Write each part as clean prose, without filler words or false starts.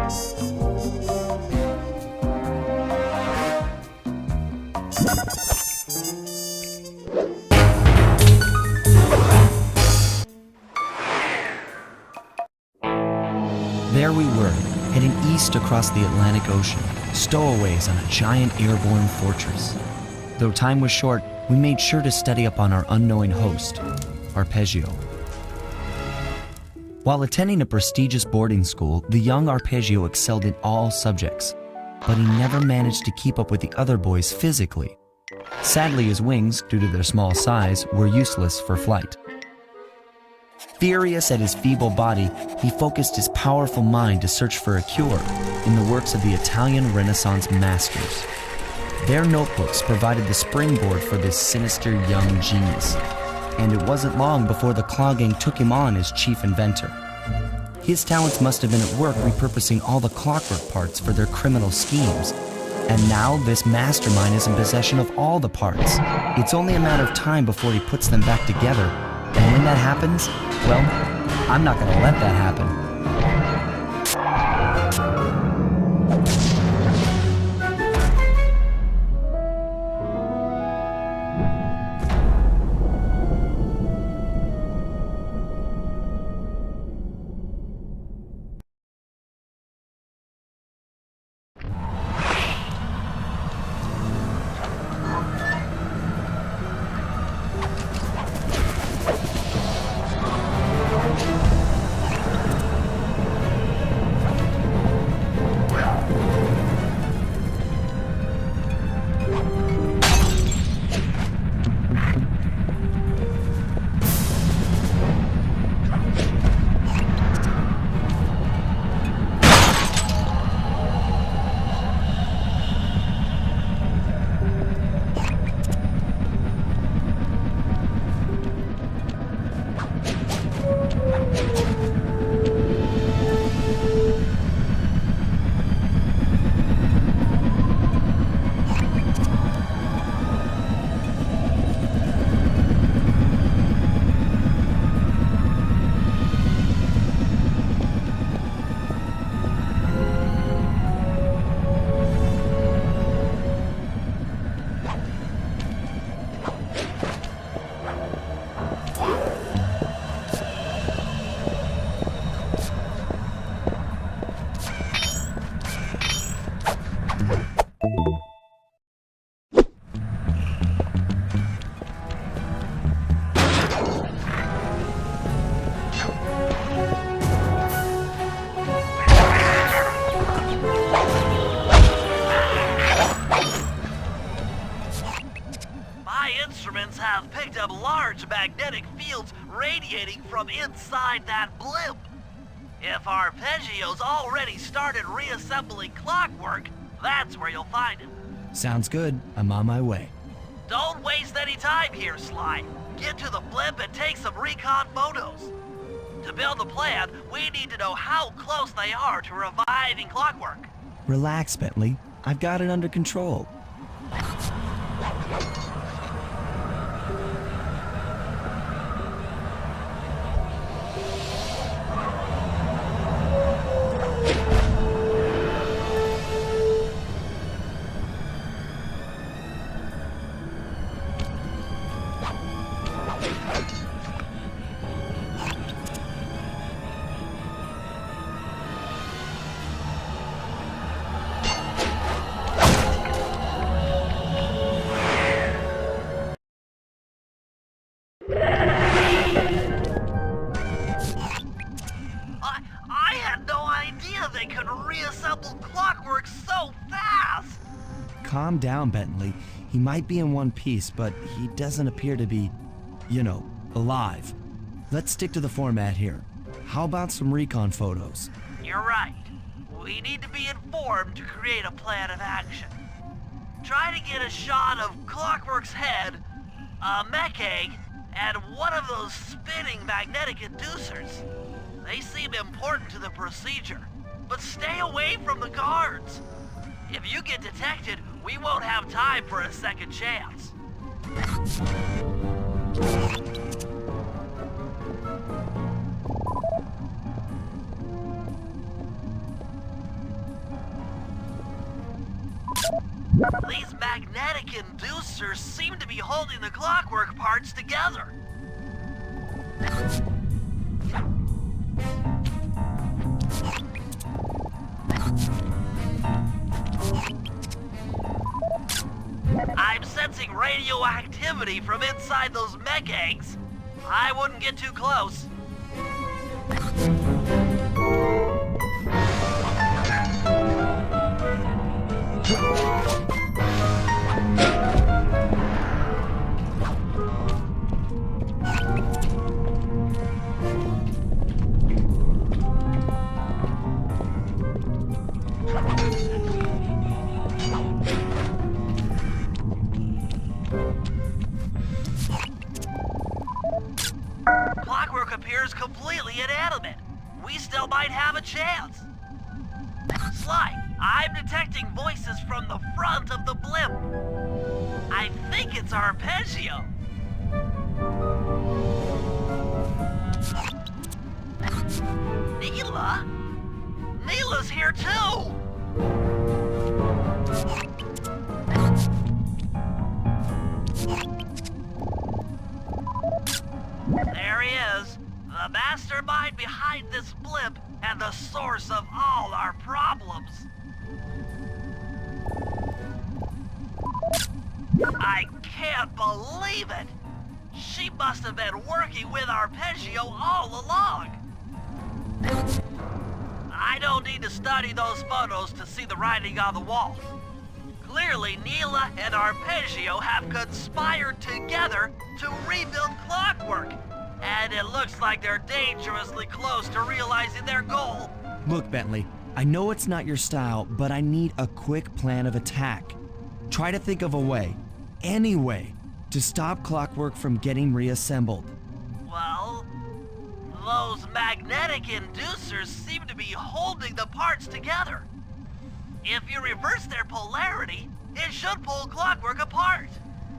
There we were, heading east across the Atlantic Ocean, stowaways on a giant airborne fortress. Though time was short, we made sure to study up on our unknowing host, Arpeggio. While attending a prestigious boarding school, the young Arpeggio excelled in all subjects, but he never managed to keep up with the other boys physically. Sadly, his wings, due to their small size, were useless for flight. Furious at his feeble body, he focused his powerful mind to search for a cure in the works of the Italian Renaissance masters. Their notebooks provided the springboard for this sinister young genius, and it wasn't long before the Claw Gang took him on as chief inventor. His talents must have been at work repurposing all the clockwork parts for their criminal schemes, and now this mastermind is in possession of all the parts. It's only a matter of time before he puts them back together, and when that happens, well, I'm not gonna let that happen. Have picked up large magnetic fields radiating from inside that blimp. If Arpeggio's already started reassembling clockwork, that's where you'll find him. Sounds good. I'm on my way. Don't waste any time here, Sly. Get to the blimp and take some recon photos. To build the plan, we need to know how close they are to reviving clockwork. Relax, Bentley. I've got it under control. They could reassemble clockwork so fast! Calm down, Bentley. He might be in one piece, but he doesn't appear to be, alive. Let's stick to the format here. How about some recon photos? You're right. We need to be informed to create a plan of action. Try to get a shot of Clockwork's head, a mech egg, and one of those spinning magnetic inducers. They seem important to the procedure. But stay away from the guards. If you get detected, we won't have time for a second chance. These magnetic inducers seem to be holding the clockwork parts together. I'm sensing radioactivity from inside those mech eggs. I wouldn't get too close. Clockwork appears completely inanimate. We still might have a chance. Sly, I'm detecting voices from the front of the blimp. I think it's Arpeggio. Neela? Neela's here too! There he is, the mastermind behind this blimp and the source of all our problems. I can't believe it! She must have been working with Arpeggio all along. I don't need to study those photos to see the writing on the wall. Clearly, Neela and Arpeggio have conspired together to rebuild Clockwork. And it looks like they're dangerously close to realizing their goal. Look, Bentley, I know it's not your style, but I need a quick plan of attack. Try to think of a way, any way, to stop Clockwork from getting reassembled. Well, those magnetic inducers seem to be holding the parts together. If you reverse their polarity, it should pull Clockwork apart.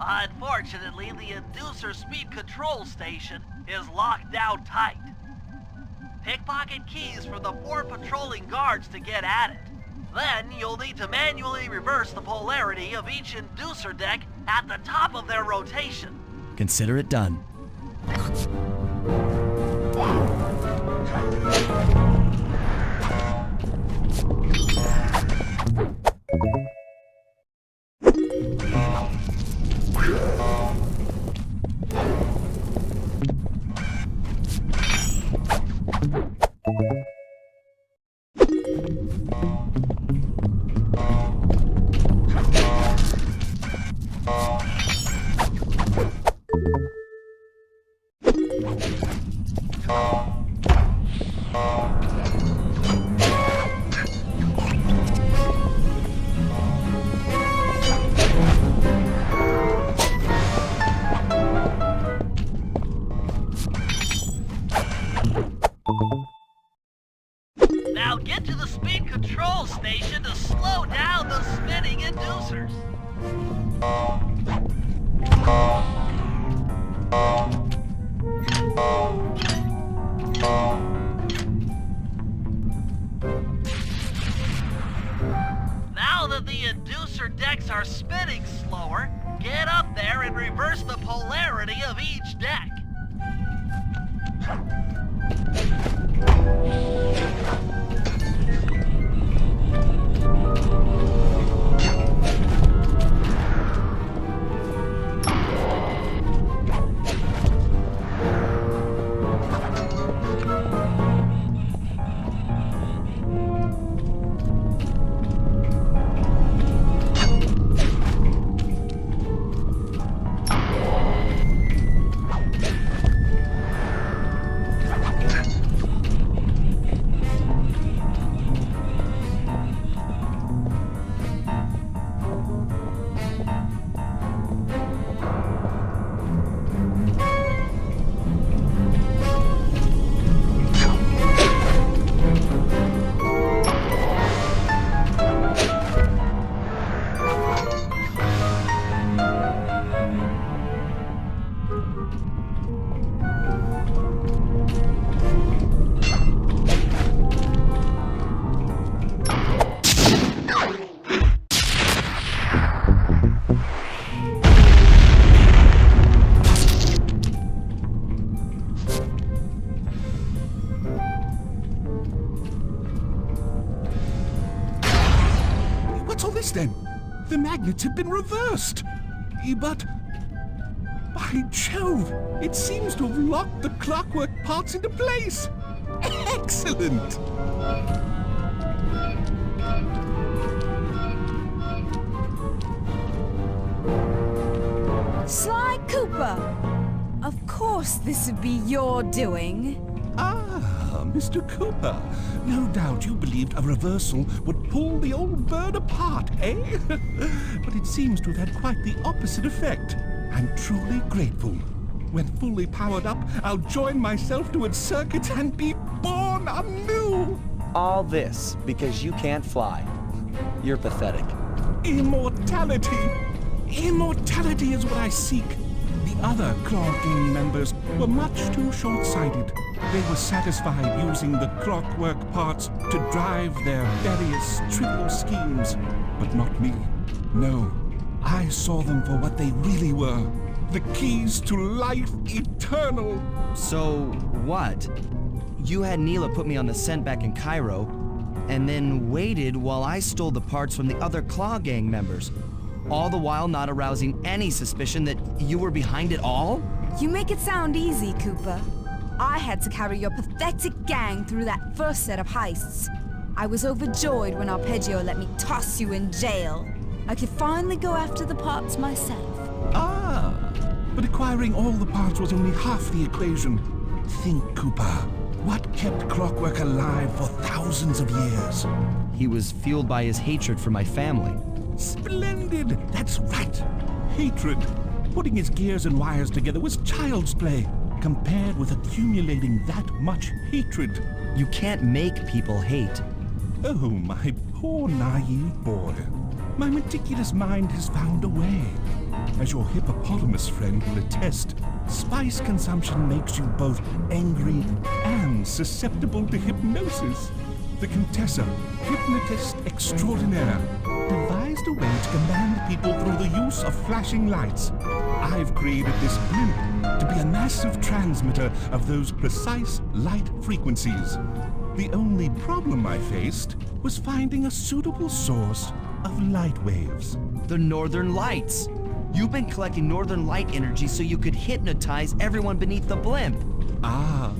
Unfortunately, the inducer speed control station is locked down tight. Pickpocket keys from the 4 patrolling guards to get at it. Then you'll need to manually reverse the polarity of each inducer deck at the top of their rotation. Consider it done. Now get to the speed control station to slow down the spinning inducers. Now that the inducer decks are spinning slower, get up there and reverse the polarity of each deck. course then. The magnets have been reversed. But... by Jove, it seems to have locked the clockwork parts into place. Excellent! Sly Cooper! Of course this would be your doing. Ah, Mr. Cooper. No doubt you believed a reversal would pull the old bird apart, eh? But it seems to have had quite the opposite effect. I'm truly grateful. When fully powered up, I'll join myself to its circuit and be born anew! All this because you can't fly. You're pathetic. Immortality! Immortality is what I seek. The other Claw Gang members were much too short-sighted. They were satisfied using the clockwork parts to drive their various trivial schemes. But not me. No. I saw them for what they really were. The keys to life eternal. So, what? You had Neela put me on the scent back in Cairo, and then waited while I stole the parts from the other Claw Gang members, all the while not arousing any suspicion that you were behind it all? You make it sound easy, Cooper. I had to carry your pathetic gang through that first set of heists. I was overjoyed when Arpeggio let me toss you in jail. I could finally go after the parts myself. Ah, but acquiring all the parts was only half the equation. Think, Cooper. What kept Clockwork alive for thousands of years? He was fueled by his hatred for my family. Splendid! That's right! Hatred. Putting his gears and wires together was child's play, compared with accumulating that much hatred. You can't make people hate. Oh, my poor naive boy. My meticulous mind has found a way. As your hippopotamus friend will attest, spice consumption makes you both angry and susceptible to hypnosis. The Contessa, hypnotist extraordinaire, devised a way to command people through the use of flashing lights. I've created this blimp to be a massive transmitter of those precise light frequencies. The only problem I faced was finding a suitable source of light waves. The Northern Lights. You've been collecting Northern Light energy so you could hypnotize everyone beneath the blimp. Ah,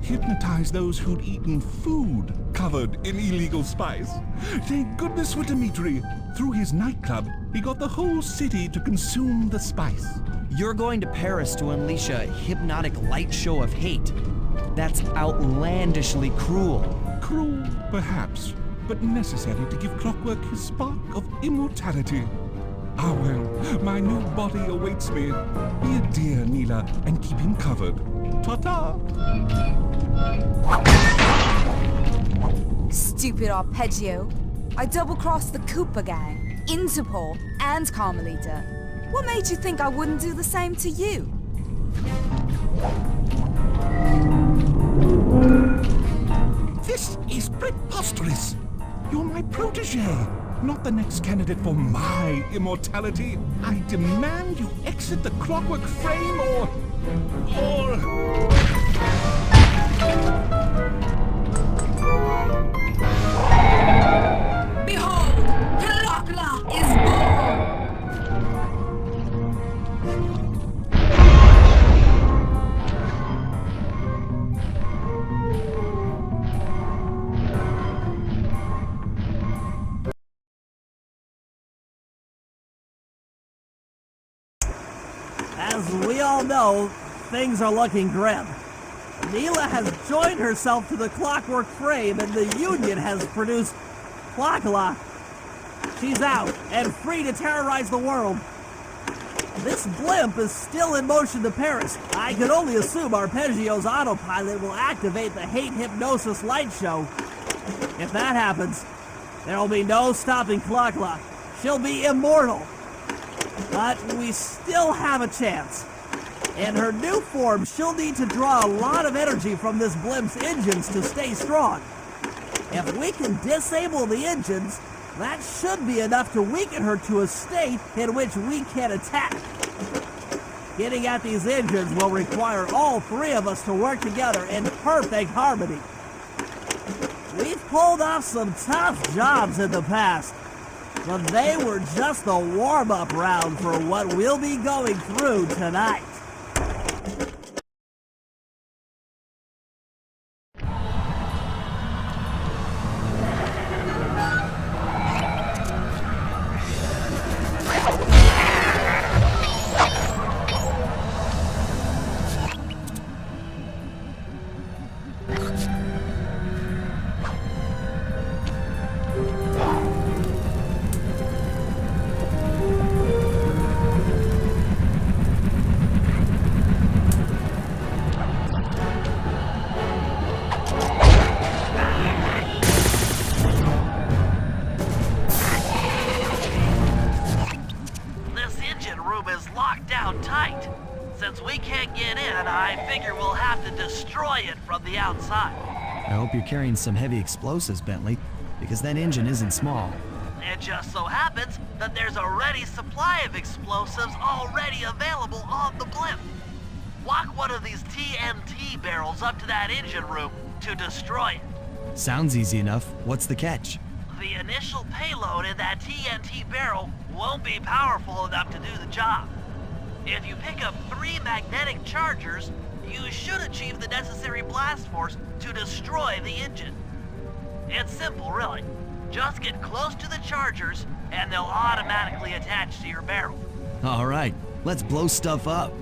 hypnotize those who'd eaten food covered in illegal spice. Thank goodness for Dimitri. Through his nightclub, he got the whole city to consume the spice. You're going to Paris to unleash a hypnotic light show of hate. That's outlandishly cruel. Cruel, perhaps, but necessary to give Clockwork his spark of immortality. Ah well, my new body awaits me. Be a dear, Neela, and keep him covered. Ta-ta! Stupid Arpeggio. I double-crossed the Cooper gang, Interpol, and Carmelita. What made you think I wouldn't do the same to you? This is preposterous! You're my protege, not the next candidate for my immortality. I demand you exit the Clockwork frame or... Behold, Clockla is born! As we all know, things are looking grim. Neela has joined herself to the Clockwork frame and the Union has produced Clockla. She's out and free to terrorize the world. This blimp is still in motion to Paris. I can only assume Arpeggio's autopilot will activate the hate hypnosis light show. If that happens, there will be no stopping Clockla. She'll be immortal. But we still have a chance. In her new form, she'll need to draw a lot of energy from this blimp's engines to stay strong. If we can disable the engines, that should be enough to weaken her to a state in which we can attack. Getting at these engines will require all three of us to work together in perfect harmony. We've pulled off some tough jobs in the past, But they were just a warm-up round for what we'll be going through tonight. This engine room is locked down tight. Since we can't get in, I figure we'll have to destroy it from the outside. I hope you're carrying some heavy explosives, Bentley, because that engine isn't small. It just so happens that there's a ready supply of explosives already available on the blimp. Walk one of these TNT barrels up to that engine room to destroy it. Sounds easy enough. What's the catch? The initial payload in that TNT barrel won't be powerful enough to do the job. If you pick up 3 magnetic chargers, you should achieve the necessary blast force to destroy the engine. It's simple, really. Just get close to the chargers, and they'll automatically attach to your barrel. All right, let's blow stuff up.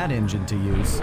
that engine to use.